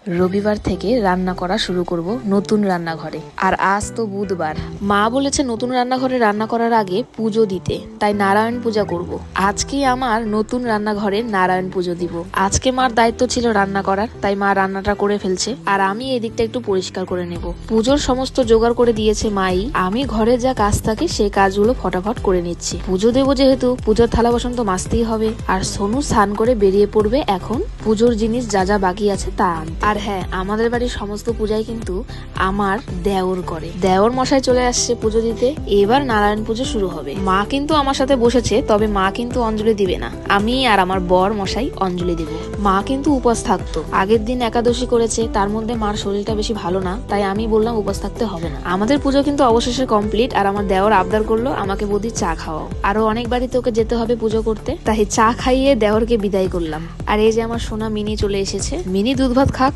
রবিবার থেকে রান্না করা শুরু করব নতুন রান্নাঘরে। আর আজ তো বুধবার, মা বলেছে নতুন রান্নাঘরে রান্না করার আগে পুজো দিতে, তাই নারায়ণ পূজা করব। আজকেই আমার নতুন রান্নাঘরে নারায়ণ পুজো দিব। আজকে মার দায়িত্ব ছিল রান্না করার, তাই মা রান্নাটা করে ফেলছে আর আমি এদিকটা একটু পরিষ্কার করে নেব। পুজোর সমস্ত জোগাড় করে দিয়েছে মাই, আমি ঘরে যা কাজ থাকে সেই কাজগুলো ফটাফট করে নিচ্ছি। পুজো দেবো যেহেতু পুজোর থালা বাসন তো মাজতেই হবে। আর সোনু স্নান করে বেরিয়ে পড়বে এখন পুজোর জিনিস যা যা বাকি আছে তা আনতে। আর হ্যাঁ, আমাদের বাড়ির সমস্ত পূজাই কিন্তু আমার দেওর করে। দেওর মশাই চলে আসছে পুজো দিতে। এবার নারায়ণ পুজো শুরু হবে। মা কিন্তু আমার সাথে বসেছে, তবে মা কিন্তু অঞ্জলি দিবে না, আমি আর আমার বর মশাই অঞ্জলি দেব। মা কিন্তু উপোস থাকতো, আগের দিন একাদশী করেছে, তার মধ্যে মার শরীরটা বেশি ভালো না, তাই আমি বললাম উপোস থাকতে হবে না। আমাদের পুজো কিন্তু অবশেষে কমপ্লিট। আর আমার দেওর আবদার করলো আমাকে বৌদি চা খাওয়াও, আরো অনেক বাড়িতে ওকে যেতে হবে পুজো করতে, তাই চা খাইয়ে দেওরকে বিদায় করলাম। আর এই যে আমার সোনা মিনি চলে এসেছে, মিনি দুধ ভাত খাক।